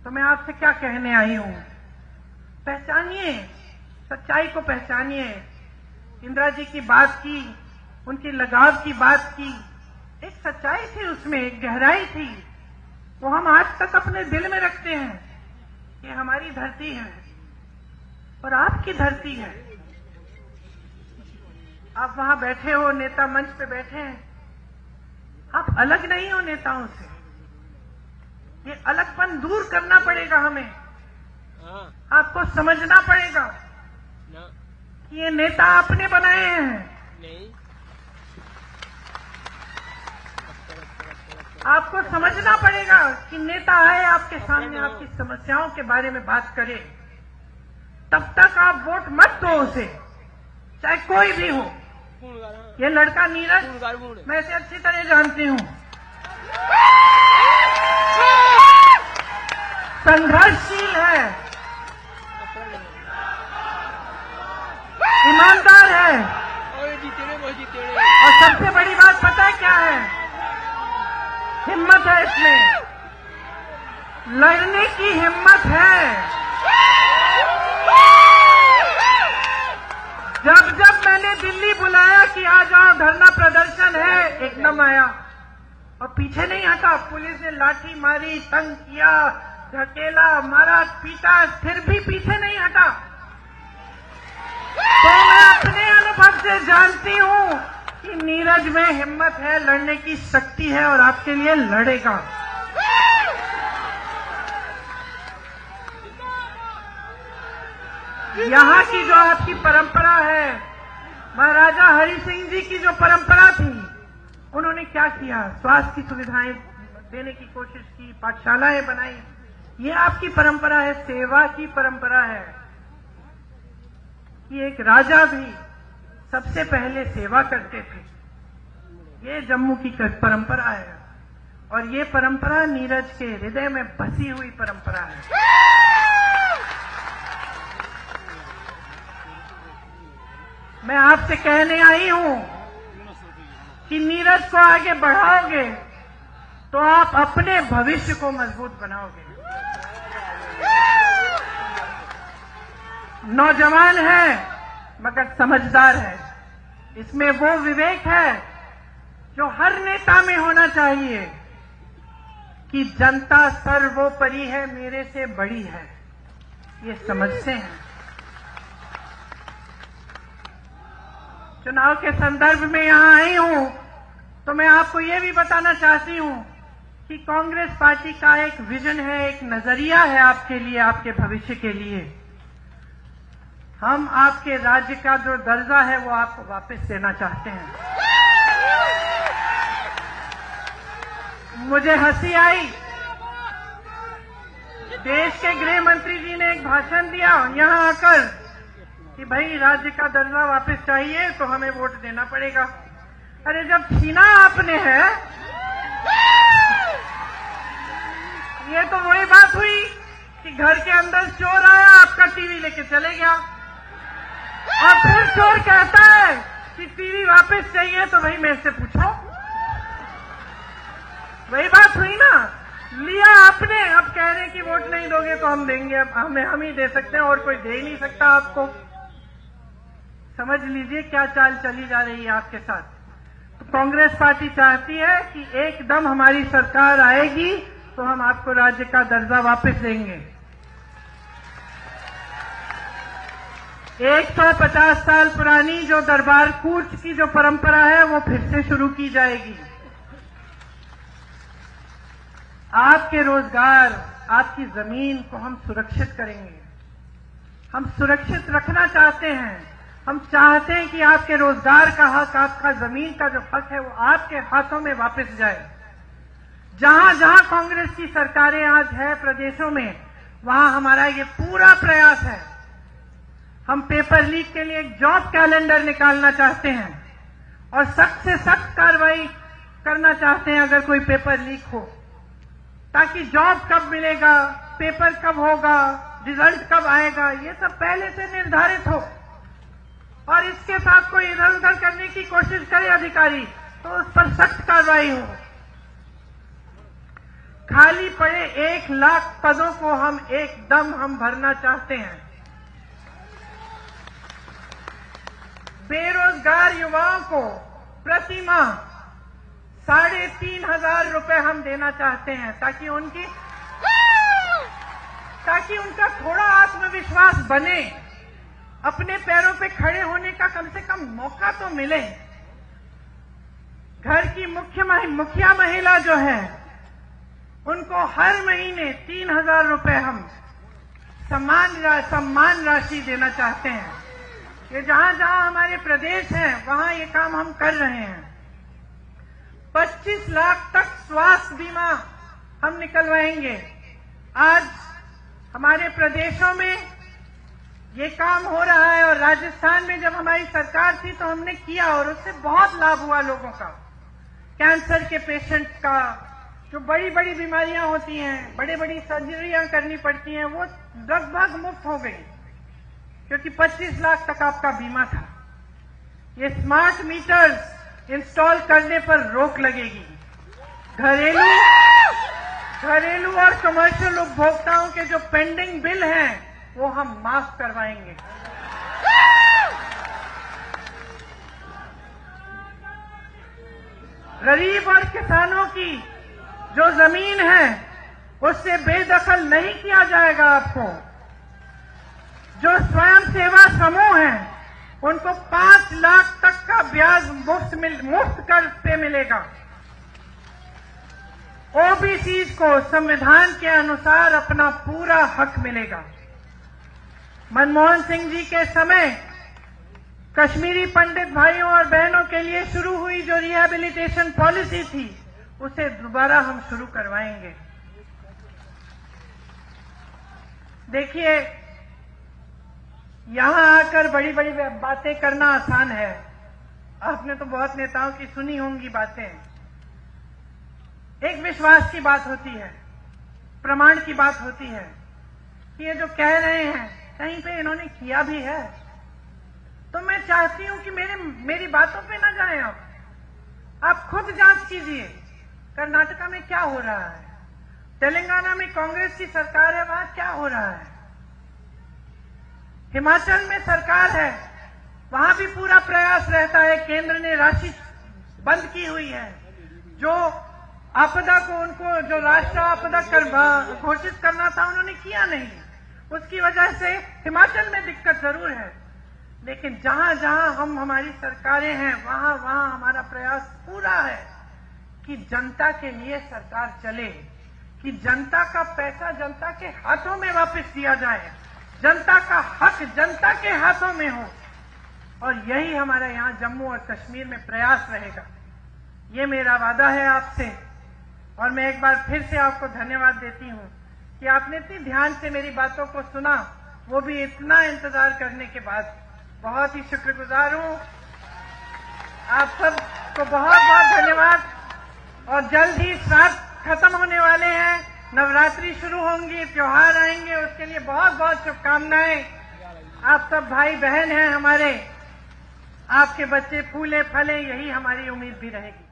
तो मैं आपसे क्या कहने आई हूं, पहचानिए, सच्चाई को पहचानिए। इंदिरा जी की बात की, उनकी लगाव की बात की, एक सच्चाई थी उसमें, एक गहराई थी, वो हम आज तक अपने दिल में रखते हैं। ये हमारी धरती है और आपकी धरती है। आप वहां बैठे हो, नेता मंच पे बैठे हैं, आप अलग नहीं हो नेताओं से। ये अलगपन दूर करना पड़ेगा हमें। आपको समझना पड़ेगा कि ये नेता आपने बनाए हैं। आपको समझना पड़ेगा कि नेता आए आपके सामने, आपकी समस्याओं के बारे में बात करे, तब तक आप वोट मत दो उसे, चाहे कोई भी हो। ये लड़का नीरज मैं इसे अच्छी तरह जानती हूं, संघर्षशील है, ईमानदार है, और सबसे बड़ी बात पता है क्या है, हिम्मत है इसमें, लड़ने की हिम्मत है। जब जब मैंने दिल्ली बुलाया कि आ जाओ धरना प्रदर्शन है, एकदम आया और पीछे नहीं हटा। पुलिस ने लाठी मारी, तंग किया, धकेला, मारा, पीटा, फिर भी पीछे नहीं हटा। तो मैं अपने अनुभव से जानती हूं कि नीरज में हिम्मत है, लड़ने की शक्ति है और आपके लिए लड़ेगा। यहाँ की जो आपकी परंपरा है, महाराजा हरि सिंह जी की जो परंपरा थी, उन्होंने क्या किया, स्वास्थ्य की सुविधाएं देने की कोशिश की, पाठशालाएं बनाई। ये आपकी परंपरा है, सेवा की परंपरा है कि एक राजा भी सबसे पहले सेवा करते थे। ये जम्मू की परंपरा है और ये परंपरा नीरज के हृदय में बसी हुई परंपरा है। मैं आपसे कहने आई हूं कि नीरज को आगे बढ़ाओगे तो आप अपने भविष्य को मजबूत बनाओगे। नौजवान है मगर समझदार है, इसमें वो विवेक है जो हर नेता में होना चाहिए कि जनता सर्वोपरि है, मेरे से बड़ी है, ये समझते हैं। चुनाव के संदर्भ में यहां आई हूं तो मैं आपको ये भी बताना चाहती हूं कि कांग्रेस पार्टी का एक विजन है, एक नजरिया है आपके लिए, आपके भविष्य के लिए। हम आपके राज्य का जो दर्जा है वो आपको वापस देना चाहते हैं। मुझे हंसी आई, देश के गृह मंत्री जी ने एक भाषण दिया यहां आकर कि भाई राज्य का दर्जा वापस चाहिए तो हमें वोट देना पड़ेगा। अरे जब छीना आपने है, ये तो वही बात हुई कि घर के अंदर चोर आया, आपका टीवी लेके चले गया और फिर चोर कहता है कि टीवी वापस चाहिए तो भाई मेरे से पूछो। वही बात हुई ना, लिया आपने, अब कह रहे कि वोट नहीं दोगे तो हम देंगे। अब हम ही दे सकते हैं और कोई दे ही नहीं सकता आपको। समझ लीजिए क्या चाल चली जा रही है आपके साथ। तो कांग्रेस पार्टी चाहती है कि एकदम हमारी सरकार आएगी तो हम आपको राज्य का दर्जा वापस देंगे। 150 साल पुरानी जो दरबार कूच की जो परंपरा है वो फिर से शुरू की जाएगी। आपके रोजगार, आपकी जमीन को हम सुरक्षित करेंगे। हम सुरक्षित रखना चाहते हैं। हम चाहते हैं कि आपके रोजगार का हक, आपका जमीन का जो हक है वो आपके हाथों में वापस जाए। जहां जहां कांग्रेस की सरकारें आज है प्रदेशों में, वहां हमारा ये पूरा प्रयास है। हम पेपर लीक के लिए एक जॉब कैलेंडर निकालना चाहते हैं और सख्त से सख्त कार्रवाई करना चाहते हैं अगर कोई पेपर लीक हो, ताकि जॉब कब मिलेगा, पेपर कब होगा, रिजल्ट कब आएगा, ये सब पहले से निर्धारित हो। और इसके साथ कोई इधर उधर करने की कोशिश करे अधिकारी तो उस पर सख्त कार्रवाई हो। खाली पड़े 1 लाख पदों को हम एकदम भरना चाहते हैं। बेरोजगार युवाओं को प्रति माह 3,500 रुपए हम देना चाहते हैं ताकि उनका थोड़ा आत्मविश्वास बने, अपने पैरों पे खड़े होने का कम से कम मौका तो मिले। घर की मुखिया महिला जो है उनको हर महीने 3,000 रुपए हम सम्मान राशि देना चाहते हैं। ये जहां जहां हमारे प्रदेश हैं वहां ये काम हम कर रहे हैं। 25 लाख तक स्वास्थ्य बीमा हम निकलवाएंगे। आज हमारे प्रदेशों में ये काम हो रहा है और राजस्थान में जब हमारी सरकार थी तो हमने किया और उससे बहुत लाभ हुआ लोगों का। कैंसर के पेशेंट का, जो बड़ी बड़ी बीमारियां होती हैं, बड़ी बड़ी सर्जरियां करनी पड़ती हैं, वो लगभग मुफ्त हो गई क्योंकि 25 लाख तक आपका बीमा था। ये स्मार्ट मीटर्स इंस्टॉल करने पर रोक लगेगी। घरेलू और कमर्शियल उपभोक्ताओं के जो पेंडिंग बिल हैं वो हम माफ करवाएंगे। गरीब और किसानों की जो जमीन है उससे बेदखल नहीं किया जाएगा। आपको जो स्वयं सेवा समूह हैं उनको 5 लाख तक का ब्याज मुफ्त कर पे मिलेगा। ओबीसी को संविधान के अनुसार अपना पूरा हक मिलेगा। मनमोहन सिंह जी के समय कश्मीरी पंडित भाइयों और बहनों के लिए शुरू हुई जो रिहैबिलिटेशन पॉलिसी थी उसे दोबारा हम शुरू करवाएंगे। देखिए, यहां आकर बड़ी बड़ी बातें करना आसान है। आपने तो बहुत नेताओं की सुनी होंगी बातें। एक विश्वास की बात होती है, प्रमाण की बात होती है कि ये जो कह रहे हैं कहीं पे इन्होंने किया भी है। तो मैं चाहती हूं कि मेरी बातों पे ना जाएं। आप खुद जांच कीजिए, कर्नाटका में क्या हो रहा है, तेलंगाना में कांग्रेस की सरकार है, वहां क्या हो रहा है, हिमाचल में सरकार है, वहां भी पूरा प्रयास रहता है। केंद्र ने राशि बंद की हुई है। जो आपदा को उनको जो राष्ट्र आपदा घोषित करना था उन्होंने किया नहीं। उसकी वजह से हिमाचल में दिक्कत जरूर है, लेकिन जहां जहां हमारी सरकारें हैं वहां हमारा प्रयास पूरा है कि जनता के लिए सरकार चले, कि जनता का पैसा जनता के हाथों में वापस दिया जाए, जनता का हक जनता के हाथों में हो। और यही हमारा यहां जम्मू और कश्मीर में प्रयास रहेगा। ये मेरा वादा है आपसे। और मैं एक बार फिर से आपको धन्यवाद देती हूं कि आपने इतनी ध्यान से मेरी बातों को सुना, वो भी इतना इंतजार करने के बाद। बहुत ही शुक्रगुजार हूं। आप सबको बहुत बहुत धन्यवाद। और जल्द ही श्राद्ध खत्म होने वाले हैं, नवरात्रि शुरू होंगी, त्योहार आएंगे, उसके लिए बहुत बहुत शुभकामनाएं। आप सब भाई बहन हैं हमारे, आपके बच्चे फूले फले, यही हमारी उम्मीद भी रहेगी।